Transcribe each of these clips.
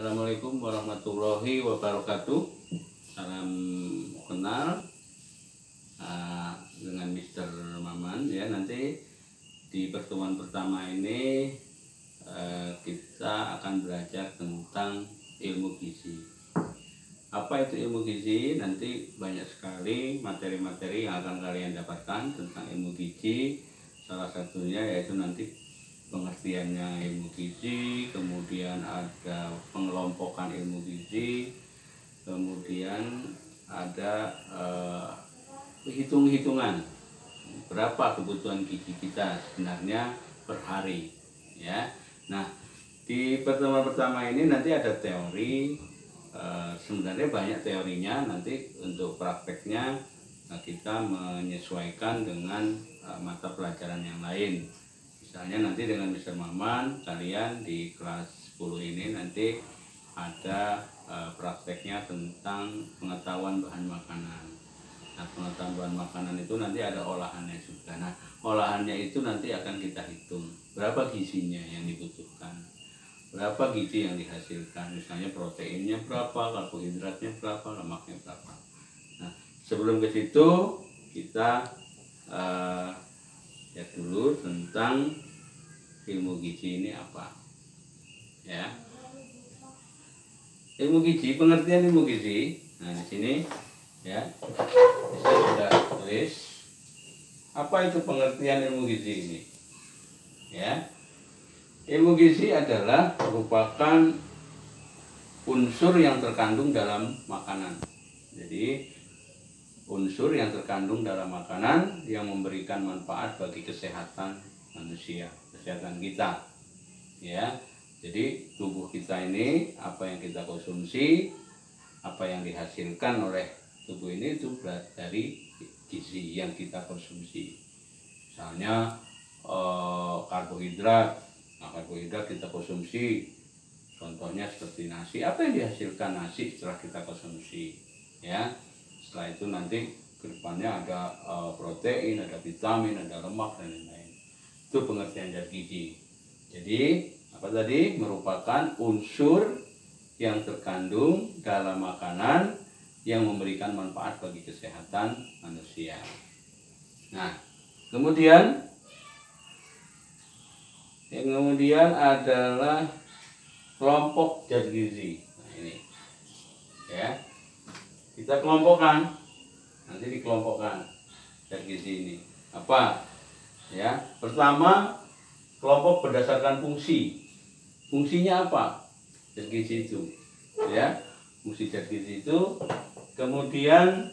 Assalamualaikum warahmatullahi wabarakatuh. Salam kenal dengan Mr. Maman ya. Nanti di pertemuan pertama ini kita akan belajar tentang ilmu gizi. Apa itu ilmu gizi? Nanti banyak sekali materi-materi yang akan kalian dapatkan tentang ilmu gizi. Salah satunya yaitu nanti pengertiannya ilmu gizi, kemudian ada pengelompokan ilmu gizi, kemudian ada hitung-hitungan berapa kebutuhan gizi kita sebenarnya per hari ya. Nah, di pertemuan pertama ini nanti ada teori, sebenarnya banyak teorinya, nanti untuk prakteknya kita menyesuaikan dengan mata pelajaran yang lain. Misalnya nanti dengan Mr. Maman, kalian di kelas 10 ini nanti ada prakteknya tentang pengetahuan bahan makanan. Nah, pengetahuan bahan makanan itu nanti ada olahannya juga. Nah, olahannya itu nanti akan kita hitung berapa gizinya yang dibutuhkan, berapa gizi yang dihasilkan, misalnya proteinnya berapa, karbohidratnya berapa, lemaknya berapa. Nah, sebelum ke situ kita lihat dulu tentang ilmu gizi ini apa ya. Ilmu gizi, pengertian ilmu gizi. Nah, di sini ya saya sudah tulis apa itu pengertian ilmu gizi ini ya. Ilmu gizi adalah merupakan unsur yang terkandung dalam makanan. Jadi unsur yang terkandung dalam makanan yang memberikan manfaat bagi kesehatan manusia, kesehatan kita ya. Jadi tubuh kita ini, apa yang kita konsumsi, apa yang dihasilkan oleh tubuh ini itu dari gizi yang kita konsumsi. Misalnya karbohidrat. Nah, karbohidrat kita konsumsi, contohnya seperti nasi. Apa yang dihasilkan nasi setelah kita konsumsi ya. Setelah itu nanti kedepannya ada protein, ada vitamin, ada lemak dan lain-lain. Itu pengertian zat gizi. Jadi apa tadi? Merupakan unsur yang terkandung dalam makanan yang memberikan manfaat bagi kesehatan manusia. Nah, kemudian adalah kelompok zat gizi. Nah, ini ya. Kita kelompokkan, nanti dikelompokkan zat gizi ini apa ya. Pertama, kelompok berdasarkan fungsi. Fungsinya apa zat gizi itu ya, fungsi zat gizi itu. Kemudian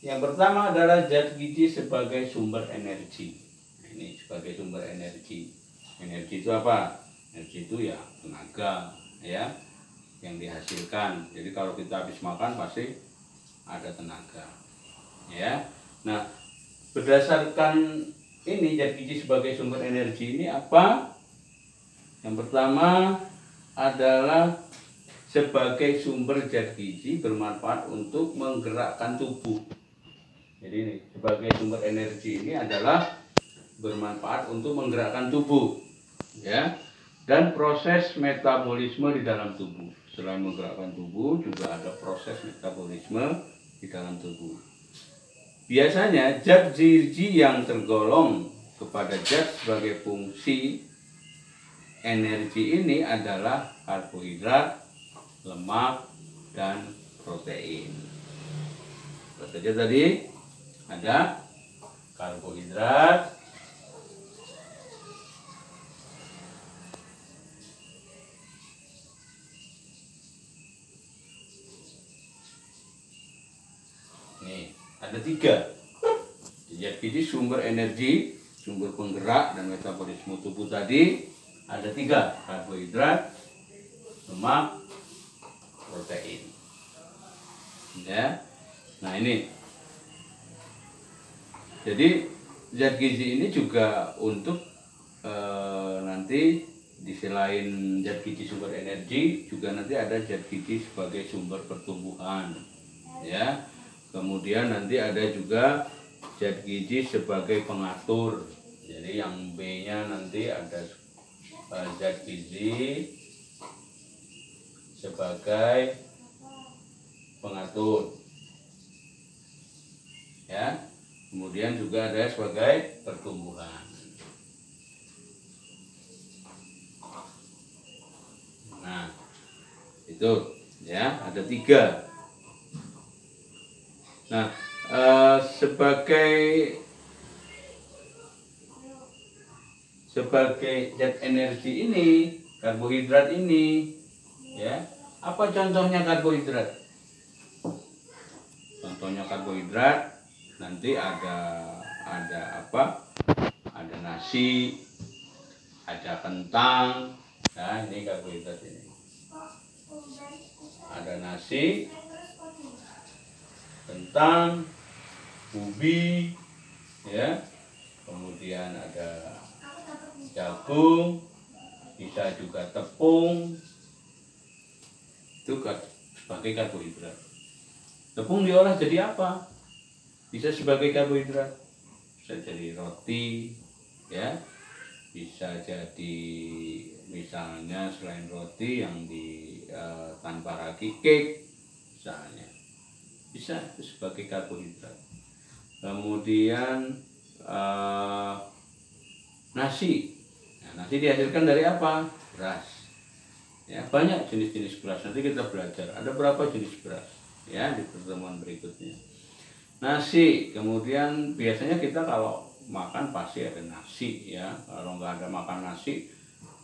yang pertama adalah zat gizi sebagai sumber energi. Nah, ini sebagai sumber energi. Energi itu apa? Energi itu ya tenaga ya yang dihasilkan. Jadi kalau kita habis makan pasti ada tenaga ya. Nah, berdasarkan ini zat gizi sebagai sumber energi ini apa? Yang pertama adalah sebagai sumber zat gizi bermanfaat untuk menggerakkan tubuh. Jadi ini sebagai sumber energi ini adalah bermanfaat untuk menggerakkan tubuh ya, dan proses metabolisme di dalam tubuh. Selain menggerakkan tubuh juga ada proses metabolisme di dalam tubuh. Biasanya zat gizi yang tergolong kepada zat sebagai fungsi energi ini adalah karbohidrat, lemak, dan protein. Apa saja tadi? Ada karbohidrat, ada 3 zat gizi sumber energi, sumber penggerak dan metabolisme tubuh tadi. Ada 3, karbohidrat, lemak, protein ya. Nah, ini jadi zat gizi ini juga untuk nanti di selain zat gizi sumber energi juga nanti ada zat gizi sebagai sumber pertumbuhan ya. Kemudian nanti ada juga zat gizi sebagai pengatur. Jadi yang B-nya nanti ada zat gizi sebagai pengatur, ya. Kemudian juga ada sebagai pertumbuhan. Nah, itu ya, ada 3. Nah, sebagai zat energi ini, karbohidrat ini, ya. Apa contohnya karbohidrat? Contohnya karbohidrat nanti ada apa? Ada nasi, ada kentang. Nah, ini karbohidrat ini. Ada nasi, kentang, ubi, ya. Kemudian ada jagung, bisa juga tepung. Itu sebagai karbohidrat. Tepung diolah jadi apa? Bisa sebagai karbohidrat. Bisa jadi roti, ya. Bisa jadi misalnya selain roti yang tanpa ragi, cake misalnya. Bisa itu sebagai karbohidrat. Kemudian nasi. Nah, nasi dihasilkan dari apa? Beras. Ya, banyak jenis-jenis beras. Nanti kita belajar ada berapa jenis beras, ya, di pertemuan berikutnya. Nasi, kemudian biasanya kita kalau makan pasti ada nasi, ya. Kalau nggak ada makan nasi,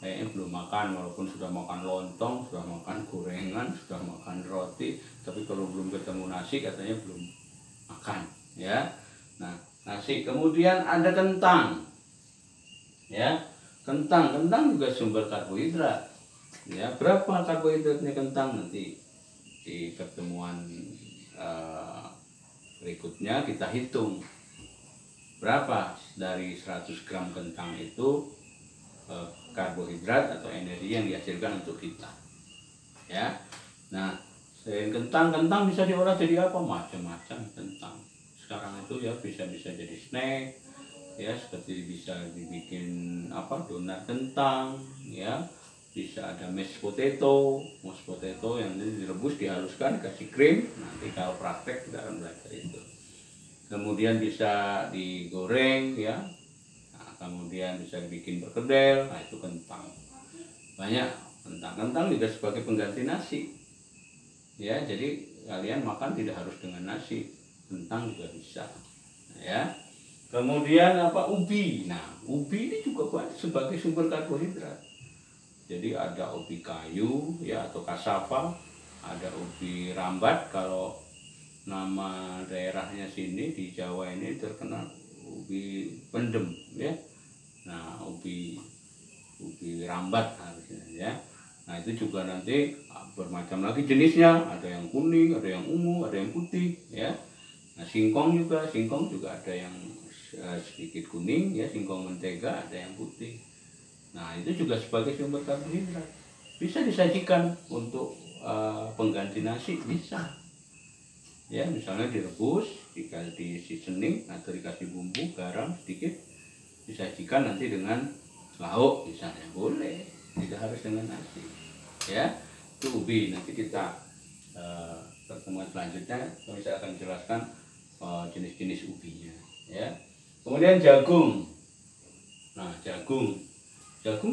kayaknya belum makan. Walaupun sudah makan lontong, sudah makan gorengan, sudah makan roti, tapi kalau belum ketemu nasi katanya belum makan, ya. Nah, nasi. Kemudian ada kentang, ya. Kentang juga sumber karbohidrat. Ya, berapa karbohidratnya kentang nanti di pertemuan berikutnya kita hitung berapa dari 100 gram kentang itu karbohidrat atau energi yang dihasilkan untuk kita, ya. Nah, selain kentang bisa diolah jadi apa? Macam-macam kentang sekarang itu, ya. Bisa jadi snack, ya, seperti bisa dibikin donat kentang, ya. Bisa ada mashed potato yang direbus, dihaluskan, kasih krim. Nanti kalau praktek kita akan belajar itu. Kemudian bisa digoreng, ya. Nah, kemudian bisa dibikin perkedel. Nah, itu kentang. Banyak kentang juga sebagai pengganti nasi, ya. Jadi kalian makan tidak harus dengan nasi, kentang juga bisa, ya. Kemudian ubi. Nah, ubi ini juga sebagai sumber karbohidrat. Jadi ada ubi kayu, ya, atau cassava, ada ubi rambat. Kalau nama daerahnya sini di Jawa ini terkenal ubi pendem, ya. Nah, ubi rambat harusnya, ya. Nah, itu juga nanti bermacam lagi jenisnya. Ada yang kuning, ada yang ungu, ada yang putih, ya. Nah, singkong juga ada yang sedikit kuning, ya, singkong mentega, ada yang putih. Nah, itu juga sebagai sumber karbohidrat. Bisa disajikan untuk pengganti nasi, bisa. Ya, misalnya direbus, dikasih seasoning atau dikasih bumbu, garam sedikit, disajikan nanti dengan lauk misalnya, boleh. Tidak harus dengan nasi, ya. Itu ubi. Nanti kita pertemuan selanjutnya saya akan jelaskan jenis-jenis ubinya, ya. Kemudian jagung. Nah, jagung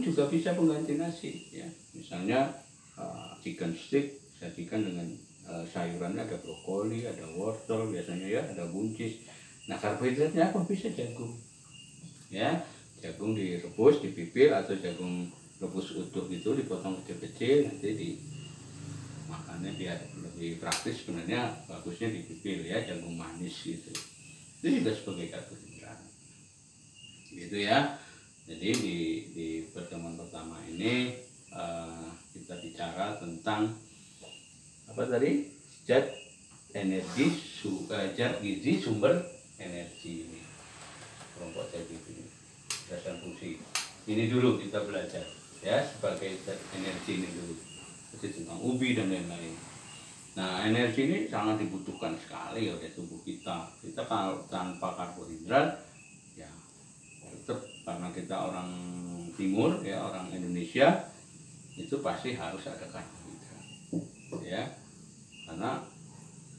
juga bisa pengganti nasi, ya. Misalnya chicken stick sajikan dengan sayurannya, ada brokoli, ada wortel biasanya, ya, ada buncis. Nah, karbohidratnya apa? Bisa jagung, ya. Jagung direbus, dipipil, atau jagung rebus utuh gitu dipotong kecil-kecil, nanti dimakannya biar lebih praktis. Sebenarnya bagusnya dipipil, ya, jagung manis gitu. Itu juga sebagai karbohidrat, gitu, ya. Jadi di pertemuan pertama ini kita bicara tentang apa tadi? Zat gizi sumber energi ini. Kelompok zat gizi, dasar fungsi. Ini dulu kita belajar, ya, sebagai zat energi ini dulu. Jadi tentang ubi dan lain-lain. Nah, energi ini sangat dibutuhkan sekali oleh tubuh kita. Kita kalau tanpa karbohidrat, ya, tetap, karena kita orang timur, ya, orang Indonesia, itu pasti harus ada karbohidrat. ya, karena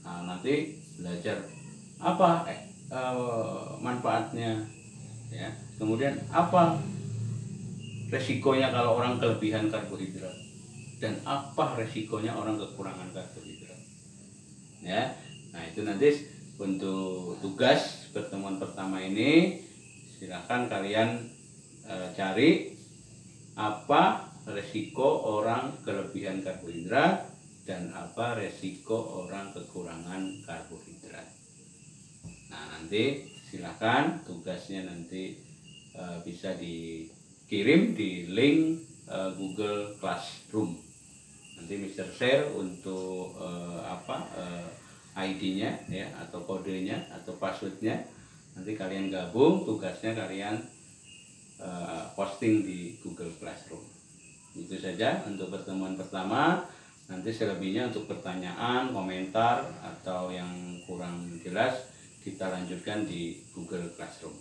nanti belajar apa manfaatnya, ya, kemudian apa resikonya kalau orang kelebihan karbohidrat, dan apa resikonya orang kekurangan karbohidrat, ya. Nah itu nanti untuk tugas pertemuan pertama ini, silahkan kalian cari apa resiko orang kelebihan karbohidrat dan apa resiko orang kekurangan karbohidrat. Nah nanti silahkan tugasnya nanti bisa dikirim di link Google Classroom. Nanti Mister share untuk ID-nya ya, atau kodenya atau passwordnya. Nanti kalian gabung, tugasnya kalian posting di Google Classroom. Itu saja untuk pertemuan pertama. Nanti selebihnya untuk pertanyaan, komentar atau yang kurang jelas kita lanjutkan di Google Classroom.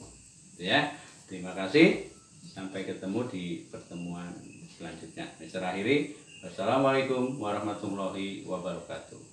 Ya, terima kasih. Sampai ketemu di pertemuan selanjutnya. Saya akhiri. Wassalamualaikum warahmatullahi wabarakatuh.